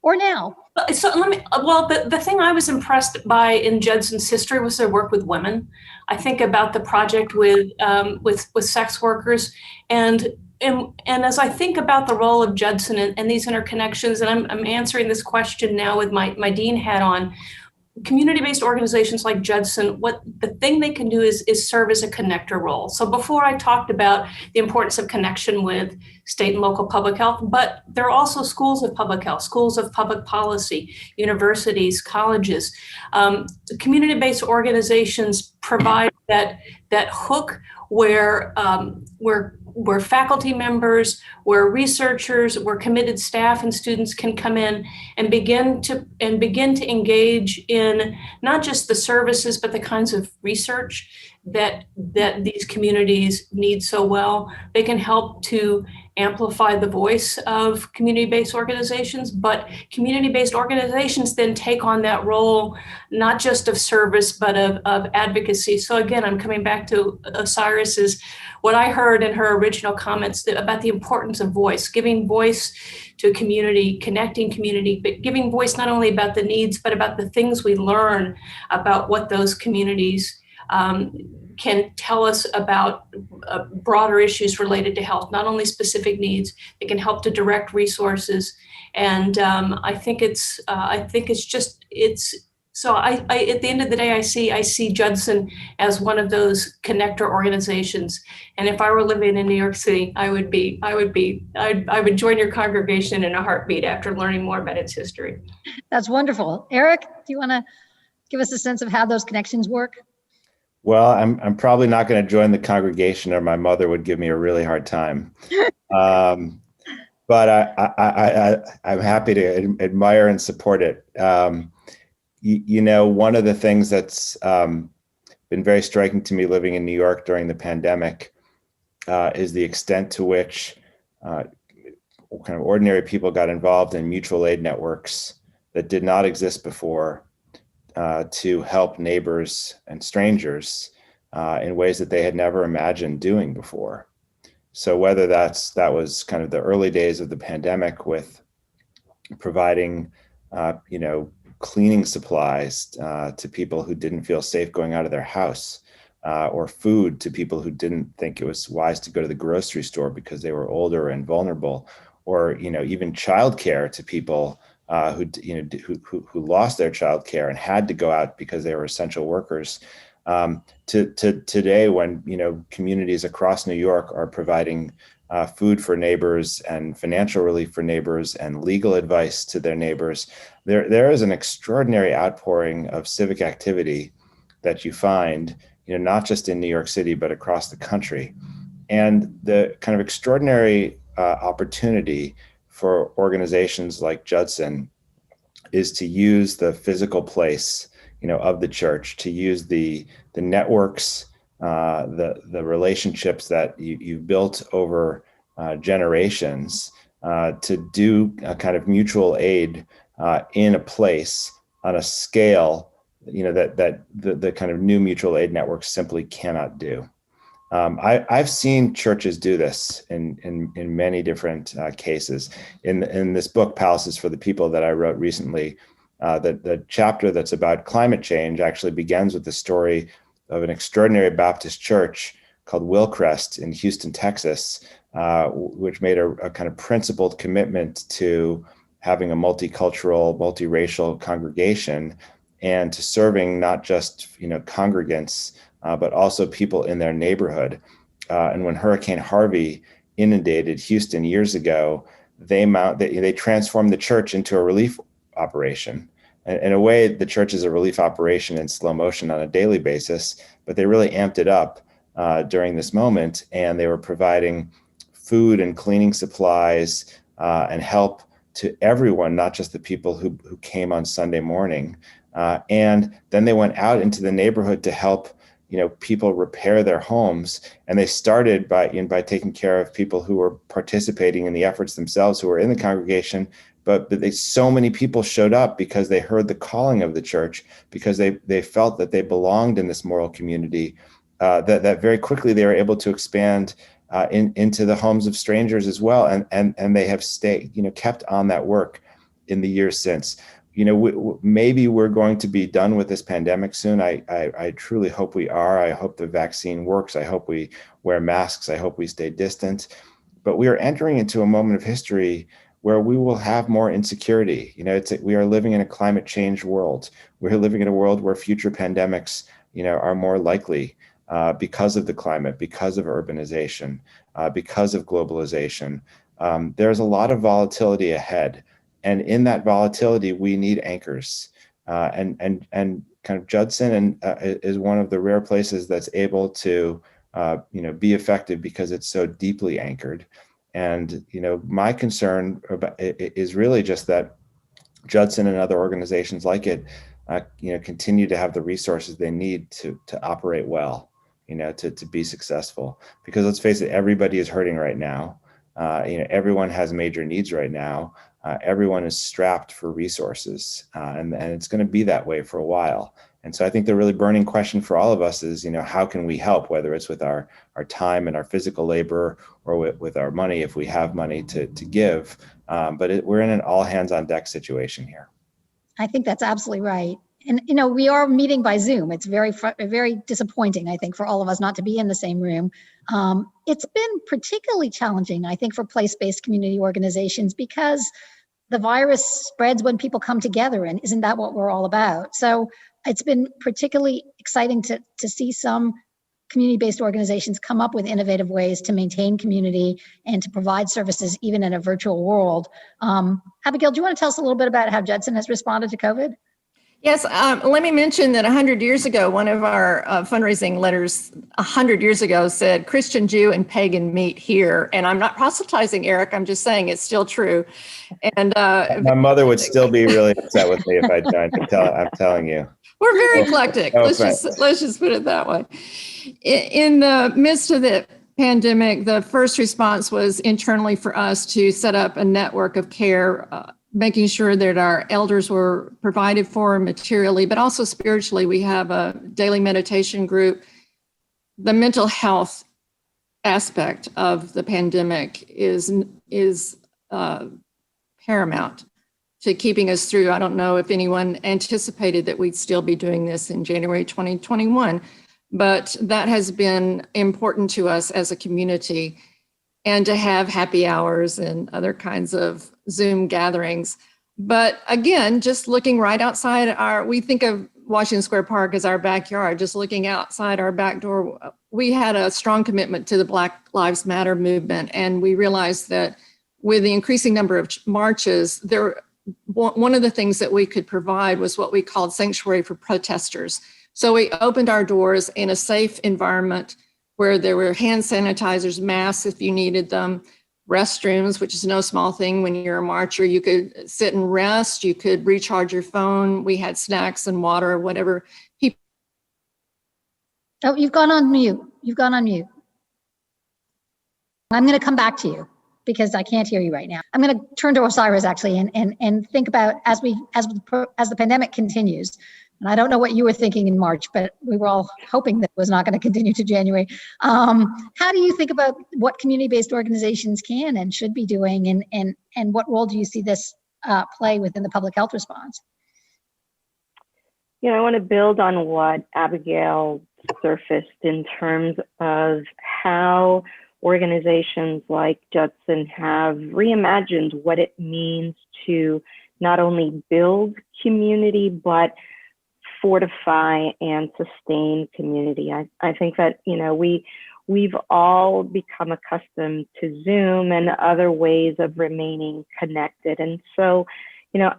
or now? So the thing I was impressed by in Judson's history was their work with women. I think about the project with sex workers, and as I think about the role of Judson and these interconnections, and I'm answering this question now with my dean hat on, community-based organizations like Judson, what the thing they can do is serve as a connector role. So before I talked about the importance of connection with state and local public health, but there are also schools of public health, schools of public policy, universities, colleges. Community-based organizations provide that hook where faculty members, where researchers, where committed staff and students can come in and begin to engage in not just the services, but the kinds of research that these communities need so well. They can help to amplify the voice of community-based organizations, but community-based organizations then take on that role, not just of service, but of advocacy. So again, I'm coming back to Osiris's, what I heard in her original comments about the importance of voice, giving voice to community, connecting community, but giving voice not only about the needs, but about the things we learn about what those communities can tell us about broader issues related to health, not only specific needs. It can help to direct resources, and I think it's so. I at the end of the day, I see Judson as one of those connector organizations. And if I were living in New York City, I would join your congregation in a heartbeat after learning more about its history. That's wonderful. Eric, do you want to give us a sense of how those connections work? Well, I'm probably not going to join the congregation, or my mother would give me a really hard time. but I'm happy to admire and support it. One of the things that's been very striking to me living in New York during the pandemic is the extent to which kind of ordinary people got involved in mutual aid networks that did not exist before to help neighbors and strangers in ways that they had never imagined doing before. So whether that was kind of the early days of the pandemic with providing, cleaning supplies to people who didn't feel safe going out of their house, or food to people who didn't think it was wise to go to the grocery store because they were older and vulnerable, or even childcare to people who lost their childcare and had to go out because they were essential workers. To today, when communities across New York are providing food for neighbors and financial relief for neighbors and legal advice to their neighbors, there is an extraordinary outpouring of civic activity that you find, not just in New York City, but across the country. And the kind of extraordinary opportunity for organizations like Judson is to use the physical place, of the church, to use the networks, the relationships that you've built over generations to do a kind of mutual aid in a place on a scale, that the kind of new mutual aid networks simply cannot do. I've seen churches do this in many different cases. In this book, Palaces for the People, that I wrote recently, the chapter that's about climate change actually begins with the story of an extraordinary Baptist church called Wilcrest in Houston, Texas, which made a kind of principled commitment to having a multicultural, multiracial congregation and to serving not just congregants, but also people in their neighborhood. And when Hurricane Harvey inundated Houston years ago, they transformed the church into a relief operation. And in a way, the church is a relief operation in slow motion on a daily basis, but they really amped it up during this moment. And they were providing food and cleaning supplies and help to everyone, not just the people who came on Sunday morning. And then they went out into the neighborhood to help people repair their homes. And they started by taking care of people who were participating in the efforts themselves, who were in the congregation. But so many people showed up because they heard the calling of the church, because they felt that they belonged in this moral community, that very quickly they were able to expand into the homes of strangers as well. And they have kept on that work in the years since. Maybe we're going to be done with this pandemic soon. I truly hope we are. I hope the vaccine works. I hope we wear masks. I hope we stay distant. But we are entering into a moment of history where we will have more insecurity. We are living in a climate change world. We're living in a world where future pandemics, are more likely because of the climate, because of urbanization, because of globalization. There's a lot of volatility ahead. And in that volatility, we need anchors. And kind of Judson is one of the rare places that's able to, be effective because it's so deeply anchored. And, my concern is really just that Judson and other organizations like it, continue to have the resources they need to operate well, to be successful. Because let's face it, everybody is hurting right now. Everyone has major needs right now. Everyone is strapped for resources, and it's going to be that way for a while. And so I think the really burning question for all of us is, how can we help, whether it's with our time and our physical labor or with our money, if we have money to give. But we're in an all hands on deck situation here. I think that's absolutely right. And, we are meeting by Zoom. It's very, very disappointing, I think, for all of us not to be in the same room. It's been particularly challenging, I think, for place-based community organizations because the virus spreads when people come together, and isn't that what we're all about? So it's been particularly exciting to see some community-based organizations come up with innovative ways to maintain community and to provide services even in a virtual world. Abigail, do you want to tell us a little bit about how Judson has responded to COVID? Yes, let me mention that 100 years ago, one of our fundraising letters 100 years ago said, Christian, Jew, and pagan meet here. And I'm not proselytizing, Eric. I'm just saying it's still true. And my mother would still be really upset with me if I joined. I'm telling you. We're very eclectic. Let's just put it that way. In the midst of the pandemic, the first response was internally for us to set up a network of care, making sure that our elders were provided for materially, but also spiritually. We have a daily meditation group. The mental health aspect of the pandemic is paramount to keeping us through. I don't know if anyone anticipated that we'd still be doing this in January 2021, but that has been important to us as a community. And to have happy hours and other kinds of Zoom gatherings. But again, just looking right outside we think of Washington Square Park as our backyard, just looking outside our back door, we had a strong commitment to the Black Lives Matter movement. And we realized that with the increasing number of marches, one of the things that we could provide was what we called sanctuary for protesters. So we opened our doors in a safe environment where there were hand sanitizers, masks if you needed them, restrooms, which is no small thing when you're a marcher. You could sit and rest, you could recharge your phone. We had snacks and water, whatever. Oh, you've gone on mute. I'm going to come back to you because I can't hear you right now. I'm going to turn to Osiris actually and think about as the pandemic continues. And I don't know what you were thinking in March, but we were all hoping that it was not going to continue to January. How do you think about what community-based organizations can and should be doing, and what role do you see this play within the public health response? I want to build on what Abigail surfaced in terms of how organizations like Judson have reimagined what it means to not only build community, but fortify and sustain community. I think that, we've all become accustomed to Zoom and other ways of remaining connected. And so,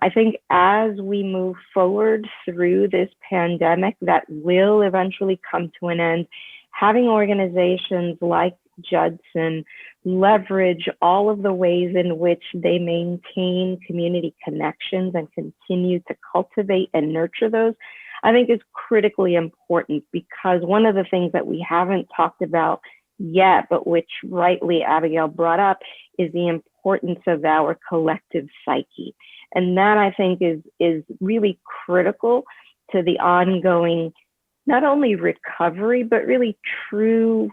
I think as we move forward through this pandemic that will eventually come to an end, having organizations like Judson leverage all of the ways in which they maintain community connections and continue to cultivate and nurture those, I think is critically important, because one of the things that we haven't talked about yet, but which rightly Abigail brought up, is the importance of our collective psyche. And that, I think, is really critical to the ongoing, not only recovery, but really true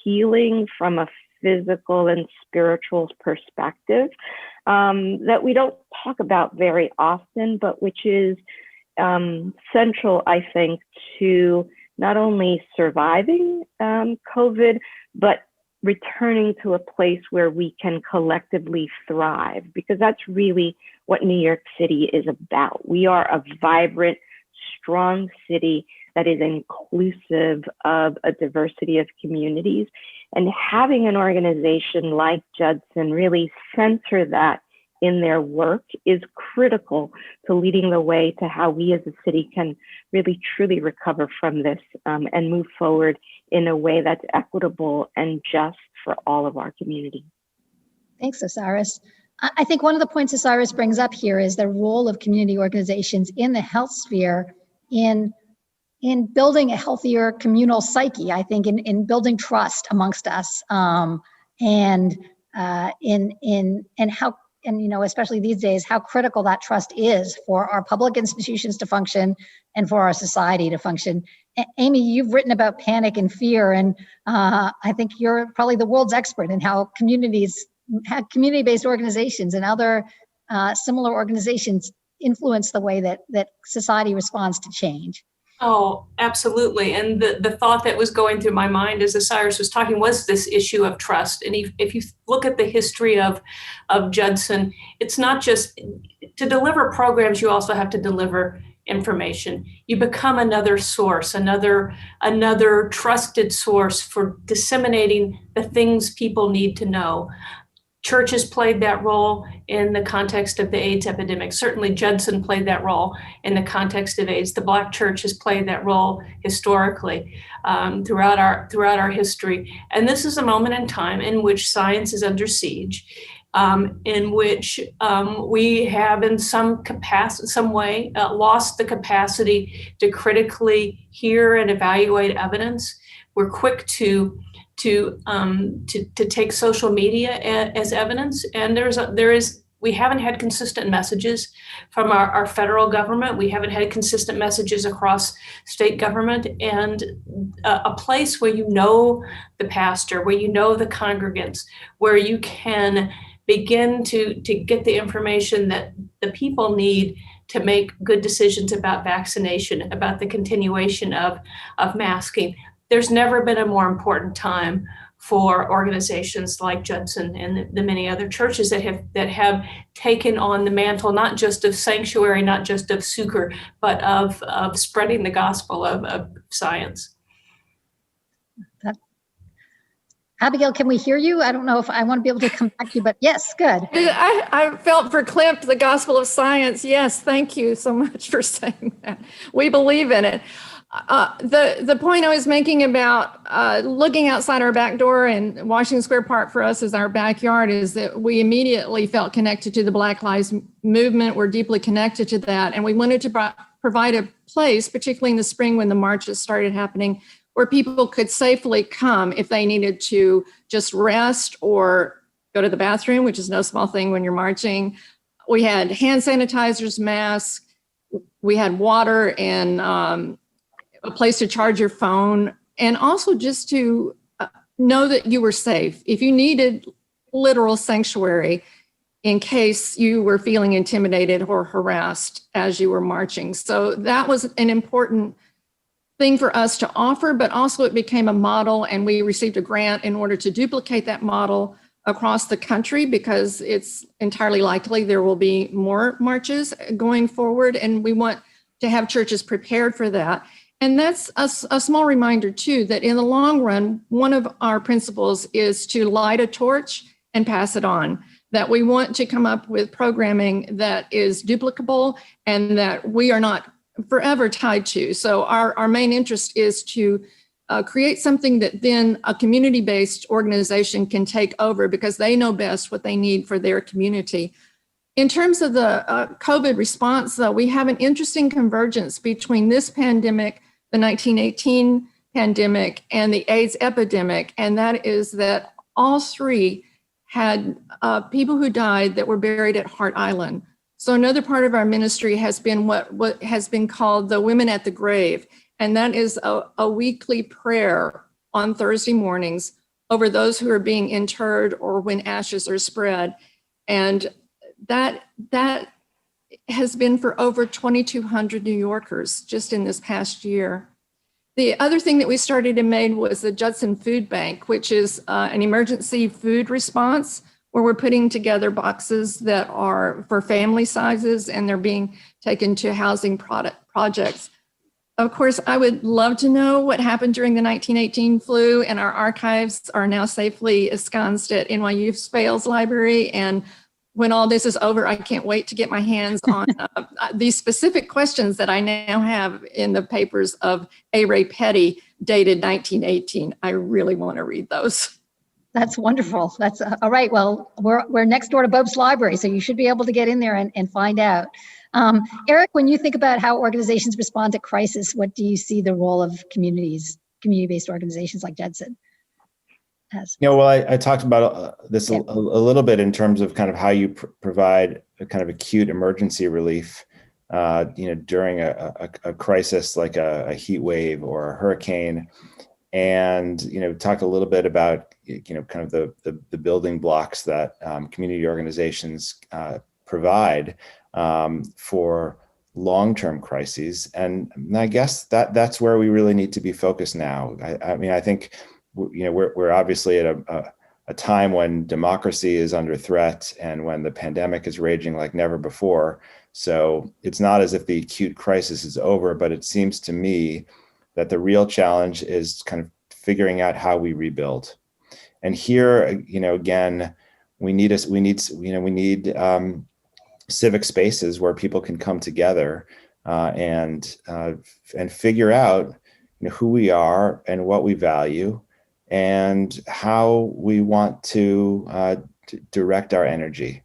healing from a physical and spiritual perspective that we don't talk about very often, but which is central, I think, to not only surviving COVID, but returning to a place where we can collectively thrive, because that's really what New York City is about. We are a vibrant, strong city that is inclusive of a diversity of communities. And having an organization like Judson really center that in their work is critical to leading the way to how we as a city can really truly recover from this and move forward in a way that's equitable and just for all of our community. Thanks, Osiris. I think one of the points Osiris brings up here is the role of community organizations in the health sphere in building a healthier communal psyche, I think in building trust amongst us, and how, and especially these days, how critical that trust is for our public institutions to function and for our society to function. Amy, you've written about panic and fear, and I think you're probably the world's expert in how community-based organizations and other similar organizations influence the way that society responds to change. Oh, absolutely. And the thought that was going through my mind as Osiris was talking was this issue of trust. And if you look at the history of Judson, it's not just to deliver programs, you also have to deliver information. You become another source, another trusted source for disseminating the things people need to know. churches played that role in the context of the AIDS epidemic. Certainly Judson played that role in the context of AIDS. The Black church has played that role historically throughout our history. And this is a moment in time in which science is under siege, in which we have in some way lost the capacity to critically hear and evaluate evidence. We're quick to take social media as evidence, and we haven't had consistent messages from our federal government. We haven't had consistent messages across state government, and a place where you know the pastor, where you know the congregants, where you can begin to get the information that the people need to make good decisions about vaccination, about the continuation of masking. There's never been a more important time for organizations like Judson and the many other churches that have taken on the mantle, not just of sanctuary, not just of succor, but of spreading the gospel of science. Abigail, can we hear you? I don't know if I want to be able to come back to you, but yes, good. I felt verklempt, the gospel of science. Yes, thank you so much for saying that. We believe in it. The point I was making about looking outside our back door, and Washington Square Park for us is our backyard, is that we immediately felt connected to the Black Lives Movement. We're deeply connected to that. And we wanted to provide a place, particularly in the spring when the marches started happening, where people could safely come if they needed to just rest or go to the bathroom, which is no small thing when you're marching. We had hand sanitizers, masks, we had water, and a place to charge your phone, and also just to know that you were safe. If you needed literal sanctuary in case you were feeling intimidated or harassed as you were marching. So that was an important thing for us to offer, but also it became a model, and we received a grant in order to duplicate that model across the country, because it's entirely likely there will be more marches going forward, and we want to have churches prepared for that. And that's a small reminder too, that in the long run, one of our principles is to light a torch and pass it on, that we want to come up with programming that is duplicable and that we are not forever tied to. So our main interest is to create something that then a community-based organization can take over, because they know best what they need for their community. In terms of the COVID response, though, we have an interesting convergence between this pandemic, the 1918 pandemic, and the AIDS epidemic, and that is that all three had people who died that were buried at Hart Island. So another part of our ministry has been what has been called the Women at the Grave, and that is a weekly prayer on Thursday mornings over those who are being interred or when ashes are spread. And that has been for over 2,200 New Yorkers just in this past year. The other thing that we started and made was the Judson Food Bank, which is an emergency food response, where we're putting together boxes that are for family sizes, and they're being taken to housing projects. Of course, I would love to know what happened during the 1918 flu, and our archives are now safely ensconced at NYU Spales Library. And when all this is over, I can't wait to get my hands on these specific questions that I now have in the papers of A. Ray Petty, dated 1918. I really want to read those. That's wonderful. That's all right. Well, we're next door to Bob's Library, so you should be able to get in there and find out. Eric, when you think about how organizations respond to crisis, what do you see the role of community-based organizations like Judson has? Well, I talked about this a little bit in terms of kind of how you provide a kind of acute emergency relief, during a crisis like a heat wave or a hurricane. And, talked a little bit about, kind of the building blocks that community organizations provide for long-term crises. And I guess that's where we really need to be focused now. I think, we're obviously at a time when democracy is under threat and when the pandemic is raging like never before. So it's not as if the acute crisis is over, but it seems to me that the real challenge is kind of figuring out how we rebuild. And here, again, we need civic spaces where people can come together and figure out who we are and what we value and how we want to direct our energy.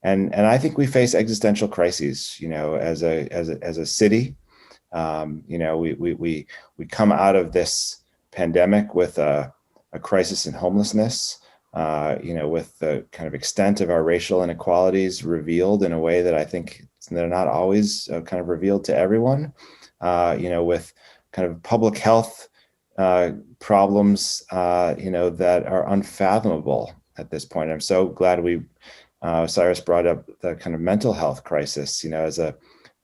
And I think we face existential crises, as a city. We come out of this pandemic with a crisis in homelessness, with the kind of extent of our racial inequalities revealed in a way that I think they're not always kind of revealed to everyone, with kind of public health problems, that are unfathomable at this point. I'm so glad Cyrus brought up the kind of mental health crisis. As a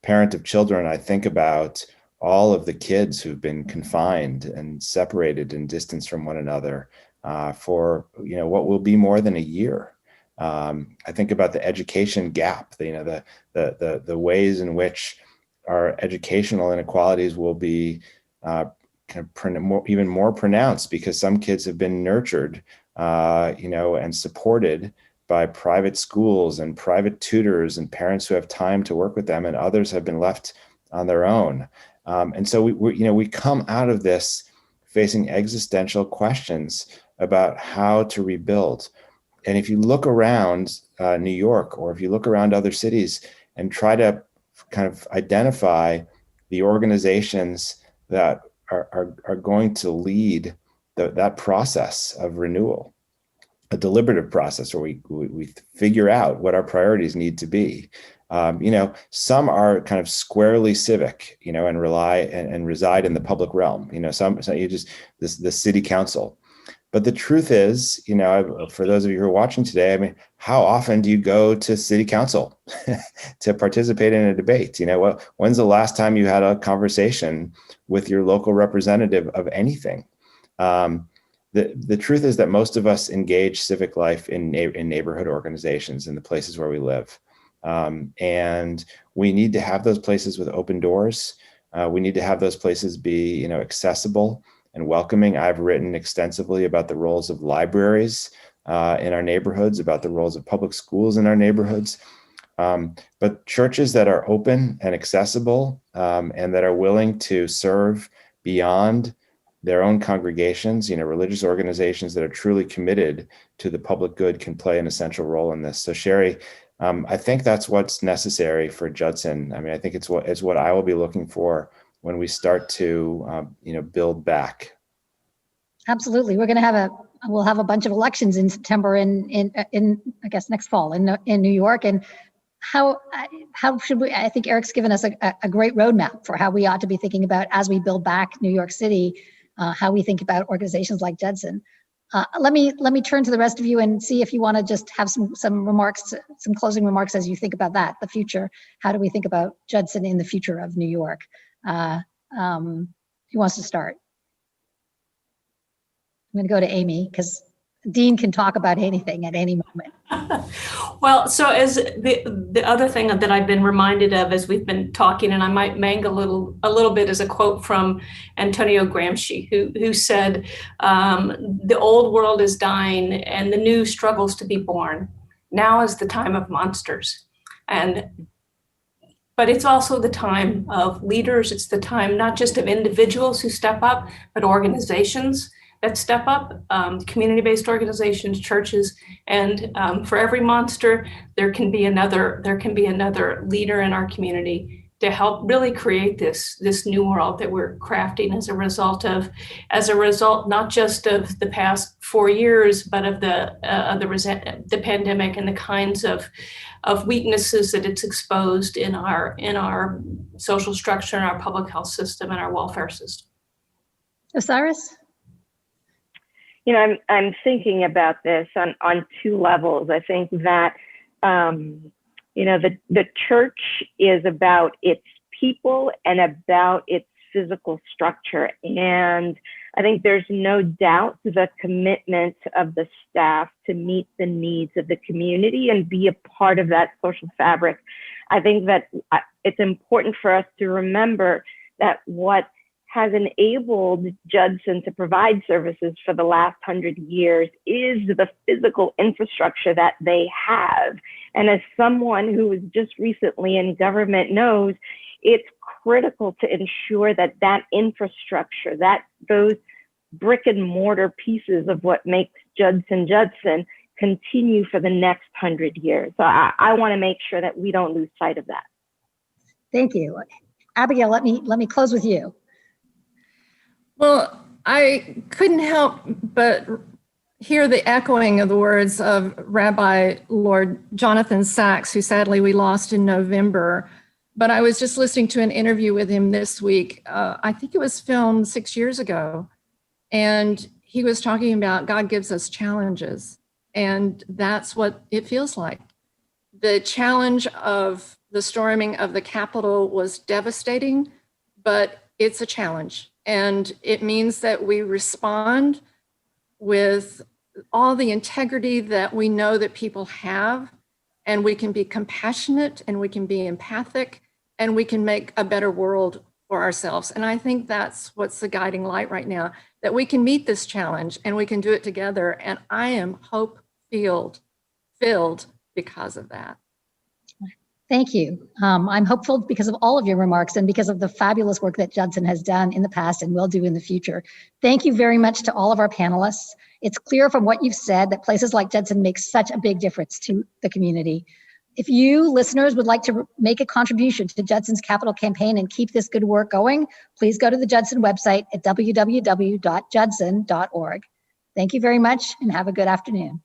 parent of children, I think about all of the kids who've been confined and separated and distanced from one another for what will be more than a year. I think about the education gap, the ways in which our educational inequalities will be even more pronounced because some kids have been nurtured, and supported by private schools and private tutors and parents who have time to work with them, and others have been left on their own. And so we come out of this facing existential questions about how to rebuild. And if you look around New York, or if you look around other cities and try to kind of identify the organizations that are going to lead that process of renewal, a deliberative process where we figure out what our priorities need to be. Some are kind of squarely civic, and rely and reside in the public realm. Some you just the city council. But the truth is, for those of you who are watching today, how often do you go to city council to participate in a debate? When's the last time you had a conversation with your local representative of anything? The truth is that most of us engage civic life in neighborhood organizations in the places where we live. And we need to have those places with open doors. We need to have those places be, accessible and welcoming. I've written extensively about the roles of libraries in our neighborhoods, about the roles of public schools in our neighborhoods. But churches that are open and accessible and that are willing to serve beyond their own congregations, religious organizations that are truly committed to the public good can play an essential role in this. So Sherry, I think that's what's necessary for Judson. I think it's what I will be looking for when we start to, build back. Absolutely. We'll have a bunch of elections in September in I guess next fall in New York. And how should we, I think Eric's given us a great roadmap for how we ought to be thinking about, as we build back New York City, how we think about organizations like Judson. Let me turn to the rest of you and see if you want to just have some remarks, some closing remarks as you think about that, the future. How do we think about Judson in the future of New York? Who wants to start? I'm going to go to Amy because Dean can talk about anything at any moment. Well, so as the other thing that I've been reminded of as we've been talking, and I might mangle a little bit, is a quote from Antonio Gramsci, who said, "The old world is dying and the new struggles to be born. Now is the time of monsters." But it's also the time of leaders. It's the time not just of individuals who step up, but organizations that step up, community-based organizations, churches, and for every monster, there can be another leader in our community to help really create this new world that we're crafting as a result not just of the past 4 years, but of the pandemic and the kinds of weaknesses that it's exposed in our social structure, in our public health system, and our welfare system. Osiris? I'm thinking about this on two levels. I think that, the church is about its people and about its physical structure. And I think there's no doubt the commitment of the staff to meet the needs of the community and be a part of that social fabric. I think that it's important for us to remember that what has enabled Judson to provide services for the last 100 years is the physical infrastructure that they have. And as someone who was just recently in government knows, it's critical to ensure that that infrastructure, that those brick and mortar pieces of what makes Judson continue for the next 100 years. So I want to make sure that we don't lose sight of that. Thank you. Abigail, let me close with you. Well, I couldn't help but hear the echoing of the words of Rabbi Lord Jonathan Sachs, who sadly we lost in November. But I was just listening to an interview with him this week. I think it was filmed 6 years ago. And he was talking about God gives us challenges. And that's what it feels like. The challenge of the storming of the Capitol was devastating, but it's a challenge. And it means that we respond with all the integrity that we know that people have, and we can be compassionate and we can be empathic and we can make a better world for ourselves. And I think that's what's the guiding light right now, that we can meet this challenge and we can do it together. And I am hope-filled because of that. Thank you. I'm hopeful because of all of your remarks and because of the fabulous work that Judson has done in the past and will do in the future. Thank you very much to all of our panelists. It's clear from what you've said that places like Judson make such a big difference to the community. If you listeners would like to make a contribution to Judson's capital campaign and keep this good work going, please go to the Judson website at www.judson.org. Thank you very much and have a good afternoon.